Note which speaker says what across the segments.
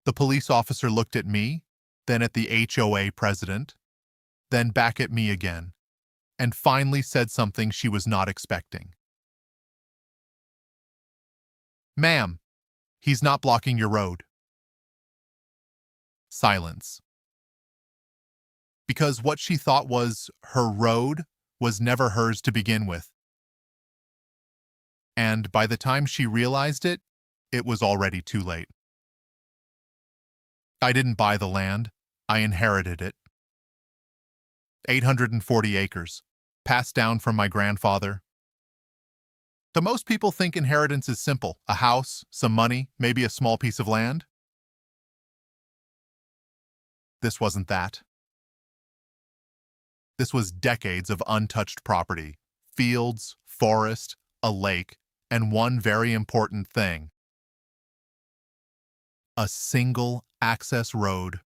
Speaker 1: The police officer looked at me, then at the HOA president, then back at me again, and finally said something she was not expecting. "Ma'am, he's not blocking your road." Silence. Because what she thought was her road was never hers to begin with. And by the time she realized it, it was already too late. I didn't buy the land, I inherited it. 840 acres, passed down from my grandfather. Do most people think inheritance is simple? A house, some money, maybe a small piece of land? This wasn't that. This was decades of untouched property, fields, forest, a lake, and one very important thing: a single access road.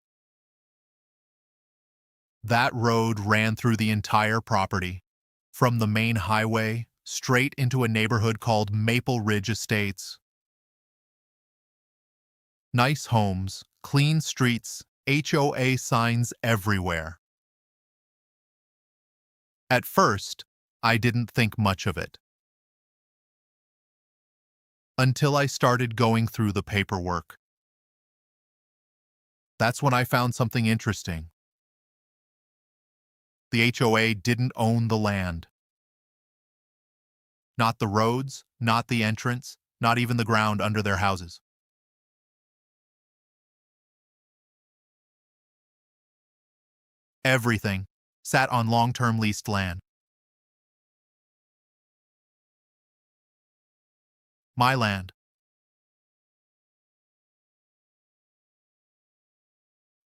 Speaker 1: That road ran through the entire property, from the main highway straight into a neighborhood called Maple Ridge Estates. Nice homes, clean streets, HOA signs everywhere. At first, I didn't think much of it. Until I started going through the paperwork. That's when I found something interesting. The HOA didn't own the land. Not the roads, not the entrance, not even the ground under their houses. Everything sat on long-term leased land. My land.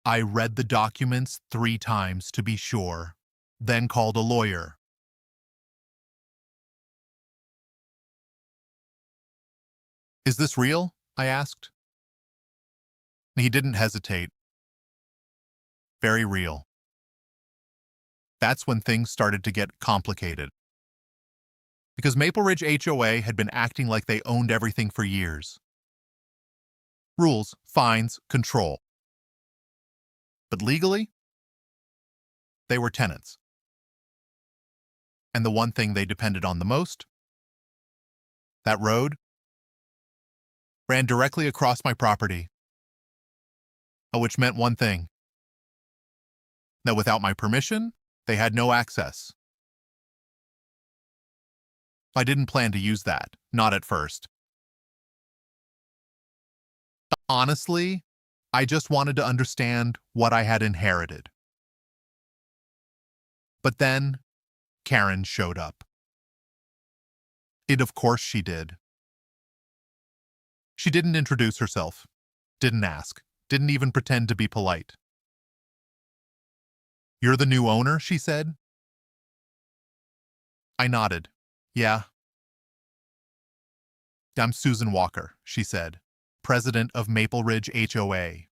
Speaker 1: I read the documents 3 times to be sure, then called a lawyer. "Is this real?" I asked. He didn't hesitate. Very real. That's when things started to get complicated. Because Maple Ridge HOA had been acting like they owned everything for years. Rules, fines, control. But legally, they were tenants. And the one thing they depended on the most, that road, ran directly across my property, which meant one thing: that without my permission, they had no access. I didn't plan to use that, not at first. Honestly, I just wanted to understand what I had inherited. But then, Karen showed up. Of course she did. She didn't introduce herself, didn't ask, didn't even pretend to be polite. "You're the new owner?" she said. I nodded. "Yeah." "I'm Susan Walker," she said, president of Maple Ridge HOA.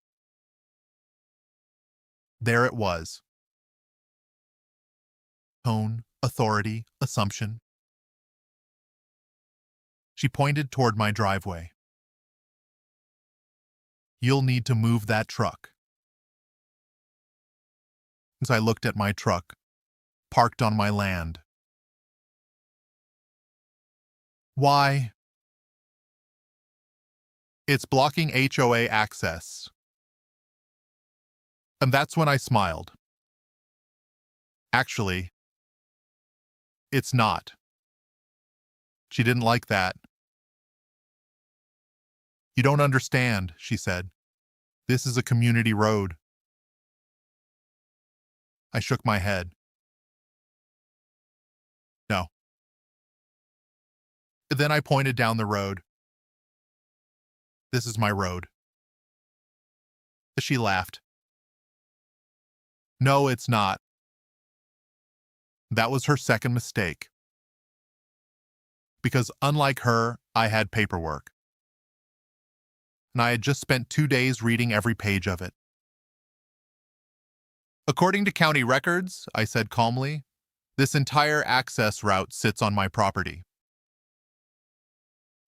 Speaker 1: There it was. Tone, authority, assumption. She pointed toward my driveway. "You'll need to move that truck." As I looked at my truck, parked on my land. "Why?" "It's blocking HOA access." And that's when I smiled. Actually, it's not. She didn't like that. "You don't understand," she said. "This is a community road." I shook my head. "No." Then I pointed down the road. "This is my road." She laughed. "No, it's not." That was her second mistake. Because unlike her, I had paperwork. And I had just spent 2 days reading every page of it. "According to county records," I said calmly, "this entire access route sits on my property."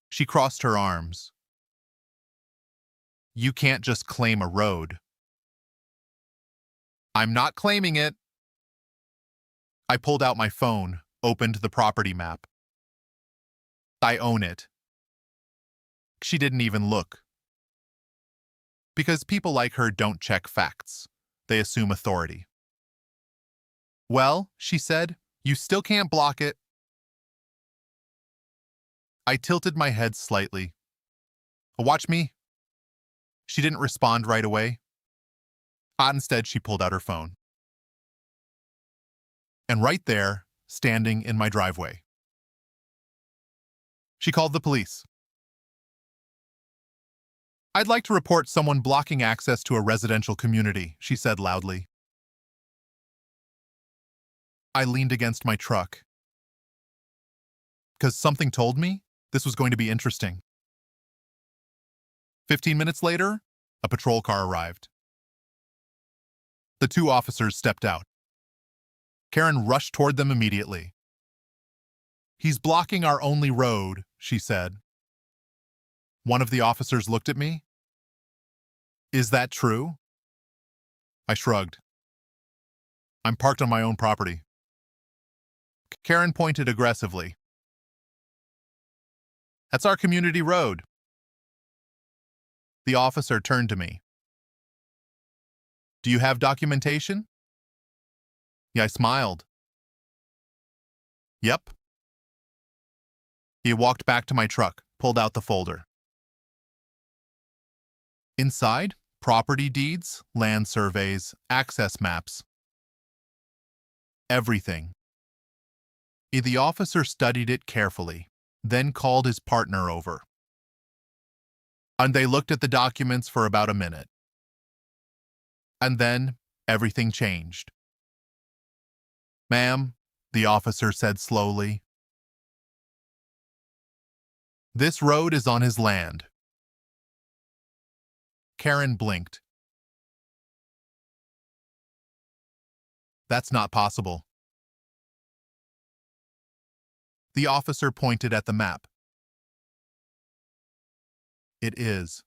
Speaker 1: She crossed her arms. You can't just claim a road. I'm not claiming it. I pulled out my phone, opened the property map. I own it. She didn't even look. Because people like her don't check facts. They assume authority. Well, she said, you still can't block it. I tilted my head slightly. Watch me. She didn't respond right away. Instead, she pulled out her phone. And right there, standing in my driveway, she called the police. I'd like to report someone blocking access to a residential community, she said loudly. I leaned against my truck. Because something told me this was going to be interesting. 15 minutes later, a patrol car arrived. The two officers stepped out. Karen rushed toward them immediately. He's blocking our only road, she said. One of the officers looked at me. Is that true? I shrugged. I'm parked on my own property. Karen pointed aggressively. That's our community road. The officer turned to me. Do you have documentation? Yeah, I smiled. Yep. He walked back to my truck, pulled out the folder. Inside, property deeds, land surveys, access maps. Everything. The officer studied it carefully, then called his partner over. And they looked at the documents for about a minute. And then everything changed. Ma'am, the officer said slowly, this road is on his land. Karen blinked. That's not possible. The officer pointed at the map. It is.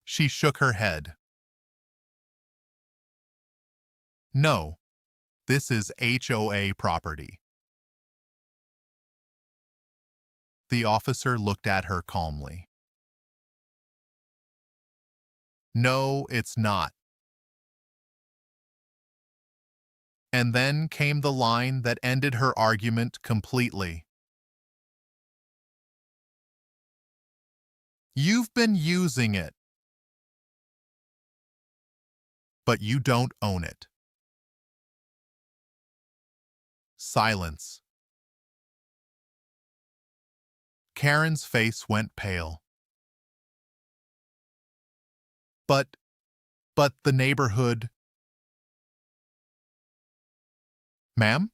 Speaker 1: She shook her head. No, this is HOA property. The officer looked at her calmly. No, it's not. And then came the line that ended her argument completely. You've been using it, but you don't own it. Silence. Karen's face went pale. But the neighborhood... Ma'am?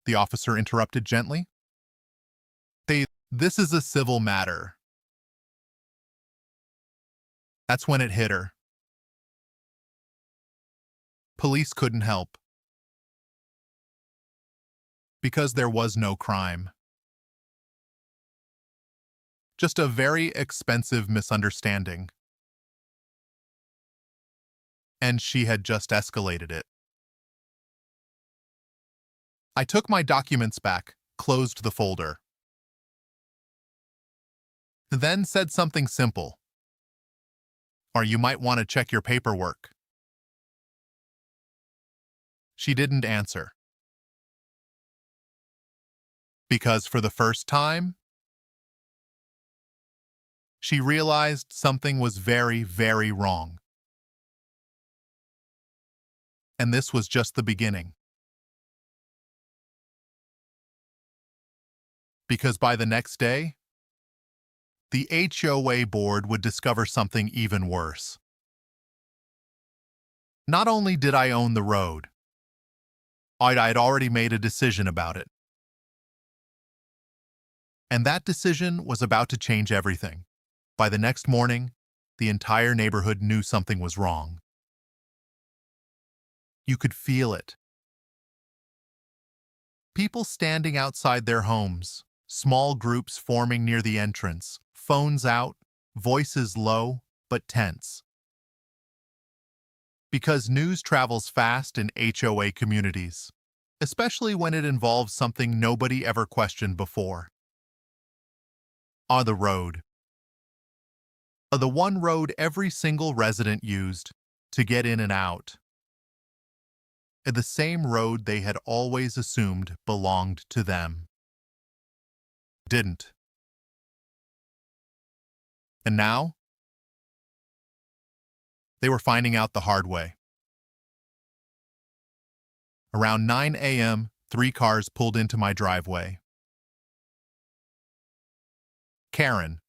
Speaker 1: The officer interrupted gently. This is a civil matter. That's when it hit her. Police couldn't help. Because there was no crime. Just a very expensive misunderstanding. And she had just escalated it. I took my documents back, closed the folder. Then said something simple. Or you might want to check your paperwork. She didn't answer. Because for the first time, she realized something was very, very wrong. And this was just the beginning. Because by the next day, the HOA board would discover something even worse. Not only did I own the road, I'd already made a decision about it. And that decision was about to change everything. By the next morning, the entire neighborhood knew something was wrong. You could feel it. People standing outside their homes, small groups forming near the entrance, phones out, voices low but tense. Because news travels fast in HOA communities, especially when it involves something nobody ever questioned before. On the road. The one road every single resident used to get in and out. The same road they had always assumed belonged to them. Didn't. And now? They were finding out the hard way. Around 9 a.m., 3 cars pulled into my driveway. Karen,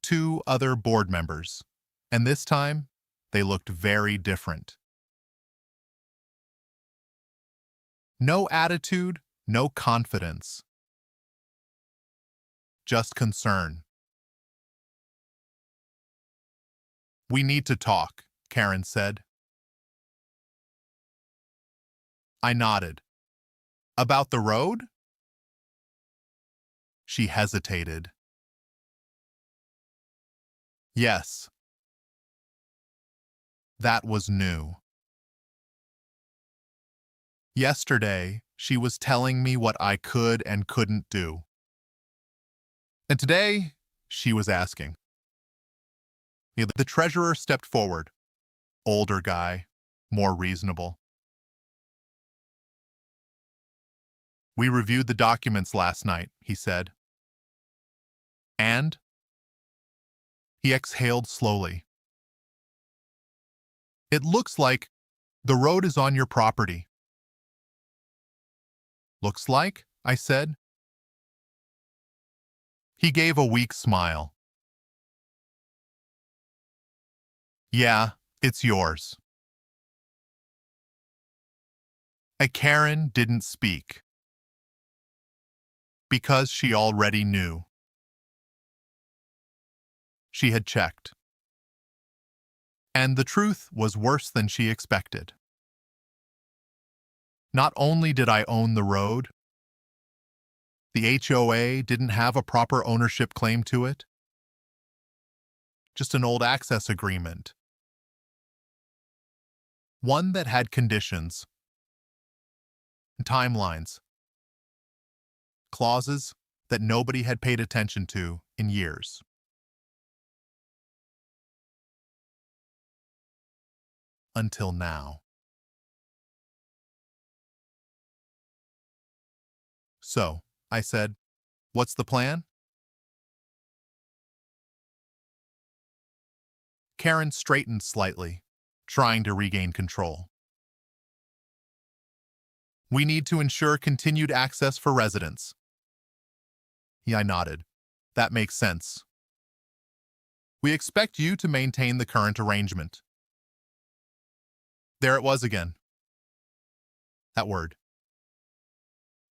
Speaker 1: 2 other board members, and this time, they looked very different. No attitude, no confidence. Just concern. "We need to talk," Karen said. I nodded. "About the road?" She hesitated. Yes. That was new. Yesterday, she was telling me what I could and couldn't do. And today, she was asking. The treasurer stepped forward. Older guy, more reasonable. "We reviewed the documents last night," he said. "And?" He exhaled slowly. "It looks like the road is on your property." "Looks like?" I said. He gave a weak smile. "Yeah, it's yours." Karen didn't speak. Because she already knew. She had checked. And the truth was worse than she expected. Not only did I own the road, the HOA didn't have a proper ownership claim to it. Just an old access agreement. One that had conditions, timelines, clauses that nobody had paid attention to in years. Until now. "So," I said, "what's the plan?" Karen straightened slightly, trying to regain control. "We need to ensure continued access for residents." I nodded. "That makes sense. We expect you to maintain the current arrangement." There it was again. That word.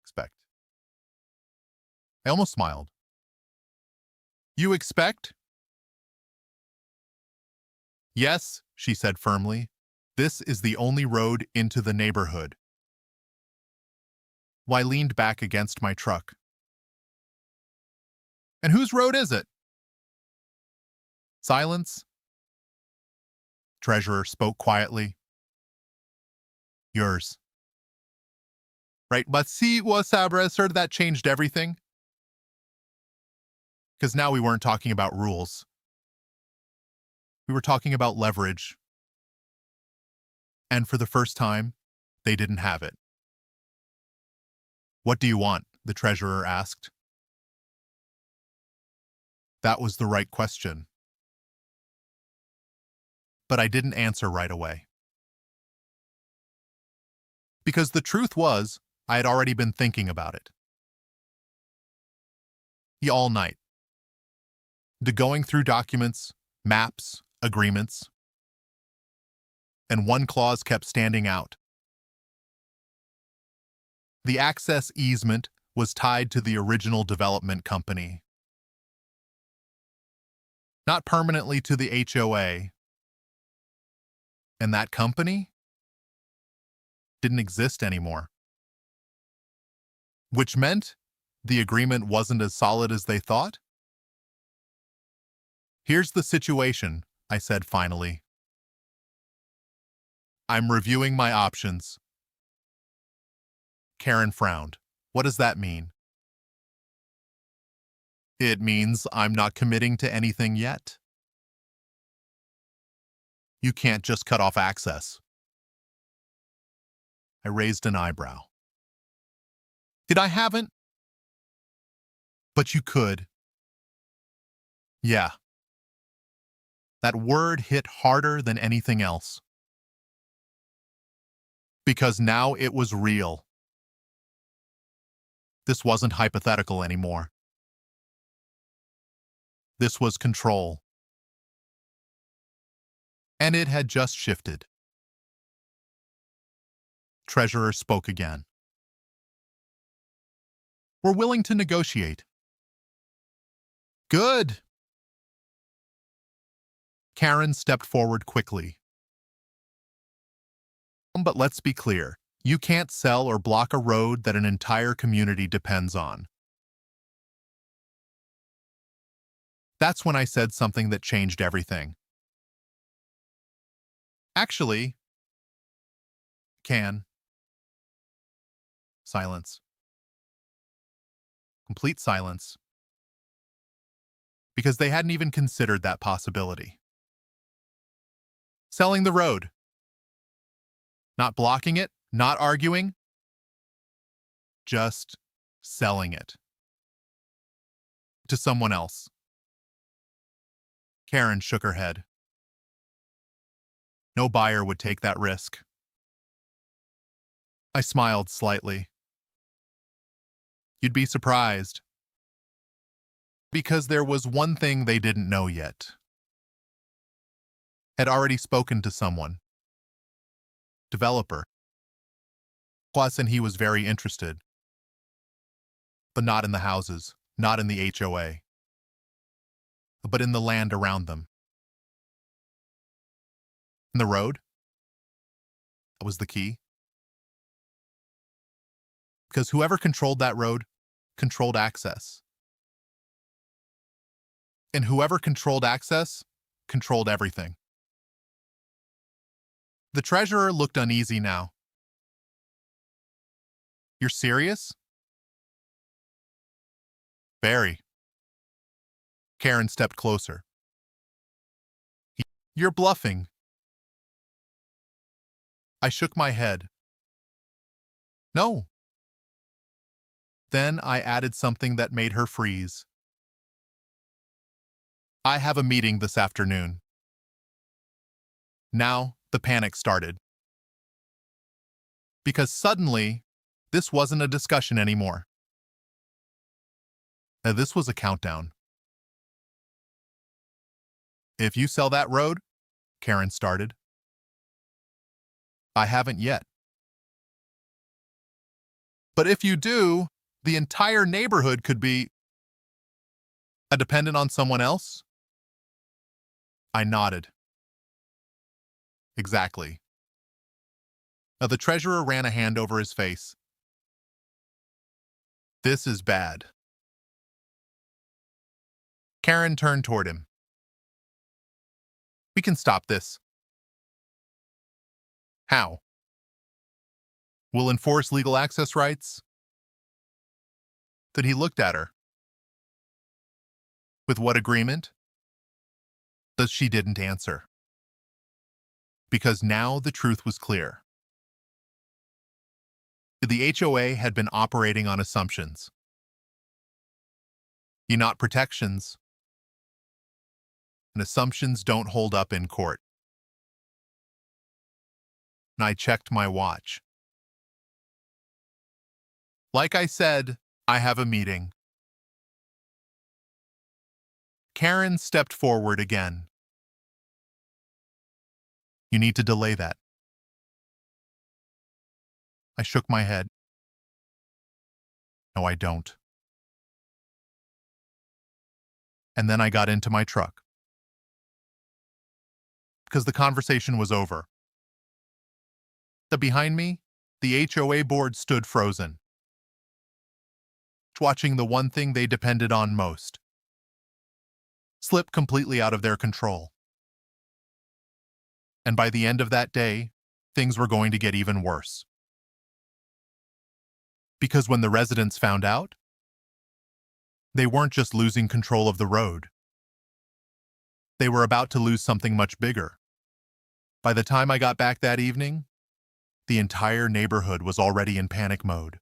Speaker 1: Expect. I almost smiled. "You expect?" "Yes," she said firmly. "This is the only road into the neighborhood." I leaned back against my truck. "And whose road is it?" Silence. Treasurer spoke quietly. "Yours." "Right, but see, Sabra, sir, that changed everything." Because now we weren't talking about rules. We were talking about leverage. And for the first time, they didn't have it. "What do you want?" the treasurer asked. That was the right question. But I didn't answer right away. Because the truth was, I had already been thinking about it. All night. Going through documents, maps, agreements. And one clause kept standing out. The access easement was tied to the original development company. Not permanently to the HOA. And that company didn't exist anymore. Which meant the agreement wasn't as solid as they thought? Here's the situation, I said finally. I'm reviewing my options. Karen frowned. What does that mean? It means I'm not committing to anything yet. You can't just cut off access. I raised an eyebrow. I haven't? But you could. Yeah. That word hit harder than anything else. Because now it was real. This wasn't hypothetical anymore. This was control. And it had just shifted. Treasurer spoke again. We're willing to negotiate. Good. Karen stepped forward quickly. But let's be clear. You can't sell or block a road that an entire community depends on. That's when I said something that changed everything. Actually, silence. Complete silence. Because they hadn't even considered that possibility. Selling the road. Not blocking it, not arguing. Just selling it. To someone else. Karen shook her head. No buyer would take that risk. I smiled slightly. You'd be surprised. Because there was one thing they didn't know yet. Had already spoken to someone. Developer. Plus, and he was very interested. But not in the houses, not in the HOA. But in the land around them. In the road? That was the key. Because whoever controlled that road controlled access. And whoever controlled access controlled everything. The treasurer looked uneasy now. You're serious? Very. Karen stepped closer. You're bluffing. I shook my head. No. Then I added something that made her freeze. I have a meeting this afternoon. Now, the panic started. Because suddenly, this wasn't a discussion anymore. This was a countdown. If you sell that road, Karen started. I haven't yet. But if you do, the entire neighborhood could be dependent on someone else? I nodded. Exactly. The treasurer ran a hand over his face. This is bad. Karen turned toward him. We can stop this. How? We'll enforce legal access rights? Then he looked at her. With what agreement? But she didn't answer. Because now the truth was clear. The HOA had been operating on assumptions. Not protections. And assumptions don't hold up in court. And I checked my watch. Like I said, I have a meeting. Karen stepped forward again. You need to delay that. I shook my head. No, I don't. And then I got into my truck. Because the conversation was over. Behind me, the HOA board stood frozen, watching the one thing they depended on most. slip completely out of their control. And by the end of that day, things were going to get even worse. Because when the residents found out, they weren't just losing control of the road. They were about to lose something much bigger. By the time I got back that evening, the entire neighborhood was already in panic mode.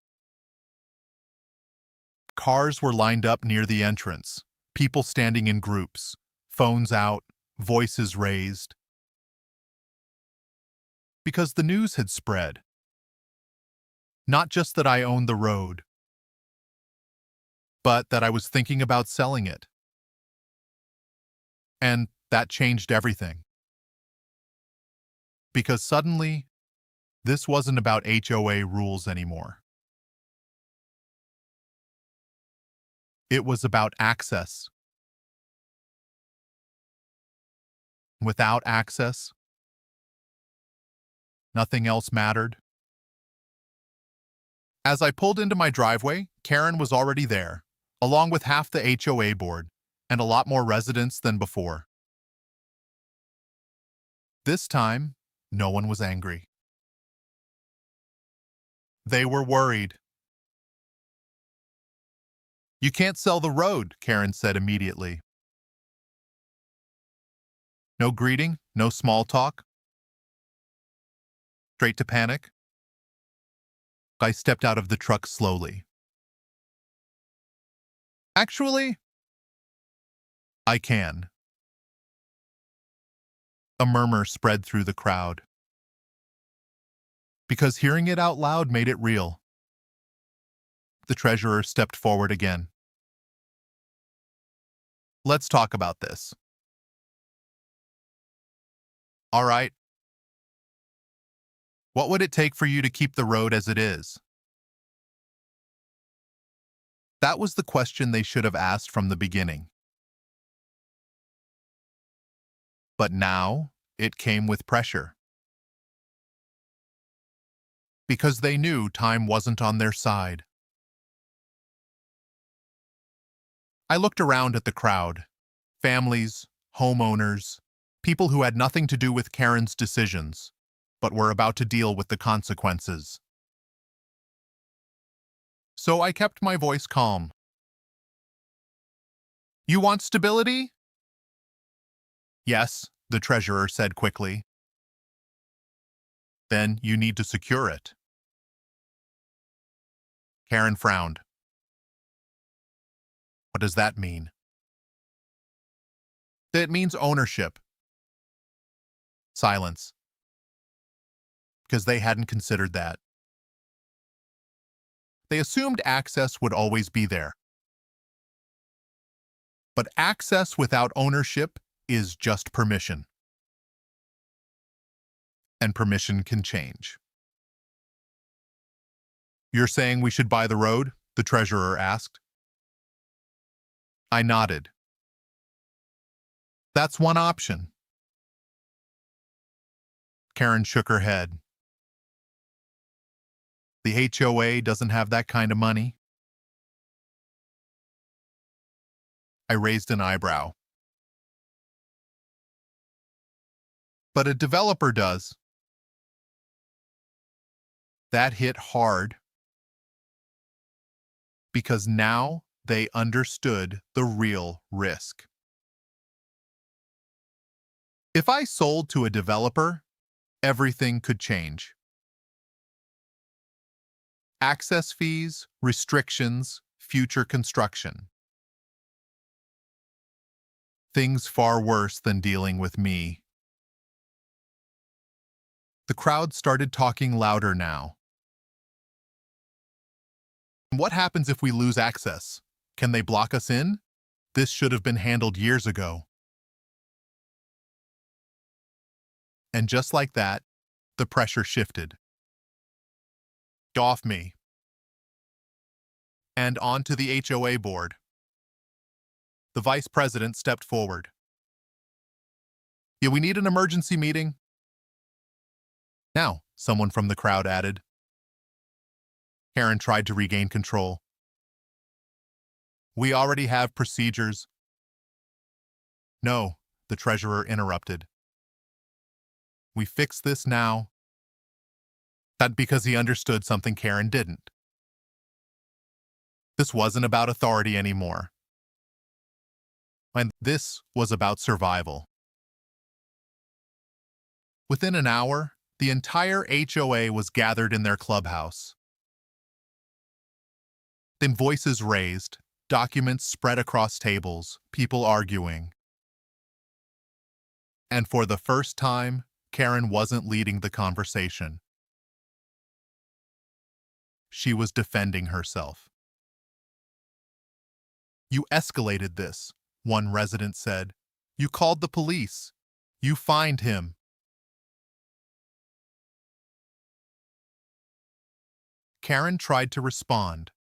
Speaker 1: Cars were lined up near the entrance, people standing in groups, phones out, voices raised. Because the news had spread. Not just that I owned the road, but that I was thinking about selling it. And that changed everything. Because suddenly, this wasn't about HOA rules anymore. It was about access. Without access, nothing else mattered. As I pulled into my driveway, Karen was already there, along with half the HOA board and a lot more residents than before. This time, no one was angry. They were worried. "You can't sell the road," Karen said immediately. No greeting, no small talk. Straight to panic. I stepped out of the truck slowly. "Actually, I can." A murmur spread through the crowd. Because hearing it out loud made it real. The treasurer stepped forward again. "Let's talk about this." "All right. What would it take for you to keep the road as it is?" That was the question they should have asked from the beginning. But now, it came with pressure. Because they knew time wasn't on their side. I looked around at the crowd. Families, homeowners, people who had nothing to do with Karen's decisions, but were about to deal with the consequences. So I kept my voice calm. "You want stability?" "Yes," the treasurer said quickly. "Then you need to secure it." Karen frowned. "What does that mean?" "It means ownership." Silence. Because they hadn't considered that. They assumed access would always be there. But access without ownership is just permission. And permission can change. "You're saying we should buy the road?" the treasurer asked. I nodded. "That's one option." Karen shook her head. "The HOA doesn't have that kind of money." I raised an eyebrow. "But a developer does." That hit hard. Because now they understood the real risk. If I sold to a developer, everything could change. Access fees, restrictions, future construction. Things far worse than dealing with me. The crowd started talking louder now. "What happens if we lose access? Can they block us in? This should have been handled years ago." And just like that, the pressure shifted. Off me. And onto the HOA board. The vice president stepped forward. "Yeah, we need an emergency meeting." "Now," someone from the crowd added. Karen tried to regain control. "We already have procedures." No, the treasurer interrupted. We fix this now. That because he understood something Karen didn't. This wasn't about authority anymore. And this was about survival. Within an hour, the entire HOA was gathered in their clubhouse. Then voices raised, documents spread across tables, people arguing. And for the first time, Karen wasn't leading the conversation. She was defending herself. You escalated this, one resident said. You called the police. You fined him. Karen tried to respond.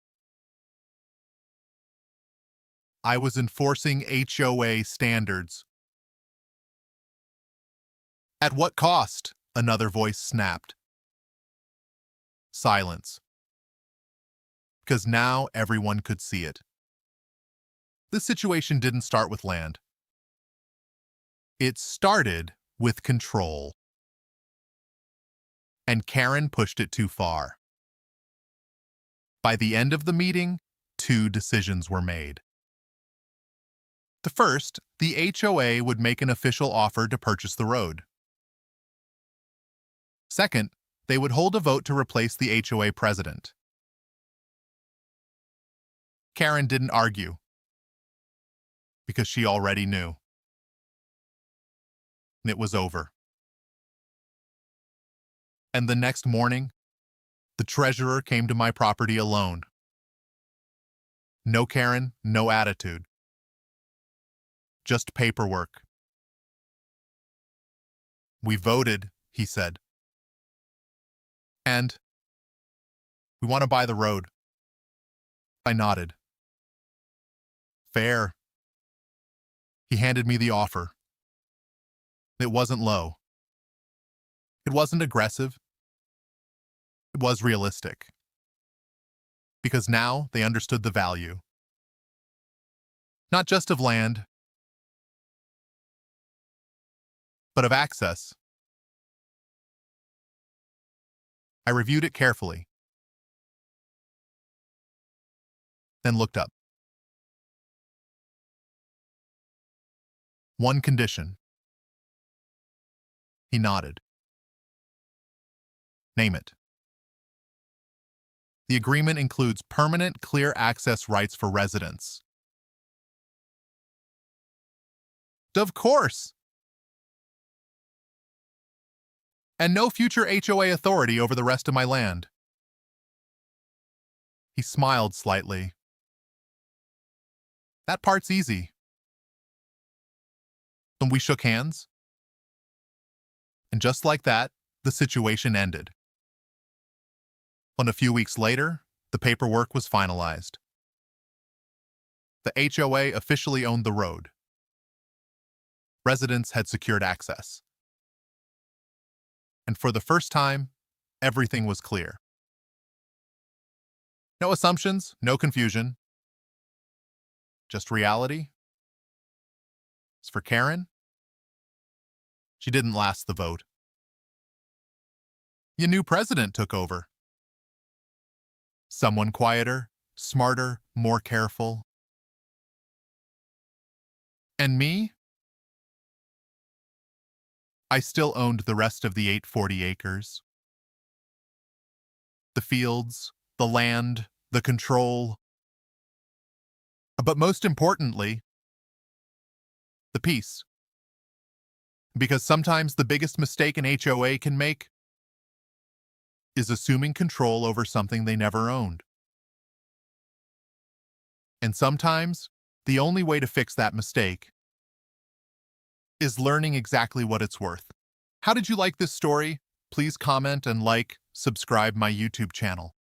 Speaker 1: I was enforcing HOA standards. At what cost? Another voice snapped. Silence. Because now everyone could see it. This situation didn't start with land. It started with control. And Karen pushed it too far. By the end of the meeting, 2 decisions were made. The first, the HOA would make an official offer to purchase the road. Second, they would hold a vote to replace the HOA president. Karen didn't argue, because she already knew. It was over. And the next morning, the treasurer came to my property alone. No Karen, no attitude. Just paperwork. We voted, he said. And we want to buy the road. I nodded. Fair. He handed me the offer. It wasn't low. It wasn't aggressive. It was realistic. Because now they understood the value. Not just of land, but of access. I reviewed it carefully, then looked up. One condition. He nodded. Name it. The agreement includes permanent, clear access rights for residents. Of course! And no future HOA authority over the rest of my land. He smiled slightly. That part's easy. Then we shook hands. And just like that, the situation ended. When a few weeks later, the paperwork was finalized. The HOA officially owned the road. Residents had secured access. And for the first time, everything was clear. No assumptions, no confusion. Just reality. As for Karen, she didn't last the vote. A new president took over. Someone quieter, smarter, more careful. And me? I still owned the rest of the 840 acres. The fields, the land, the control. But most importantly, the peace. Because sometimes the biggest mistake an HOA can make is assuming control over something they never owned. And sometimes, the only way to fix that mistake is learning exactly what it's worth. How did you like this story? Please comment and like, subscribe my YouTube channel.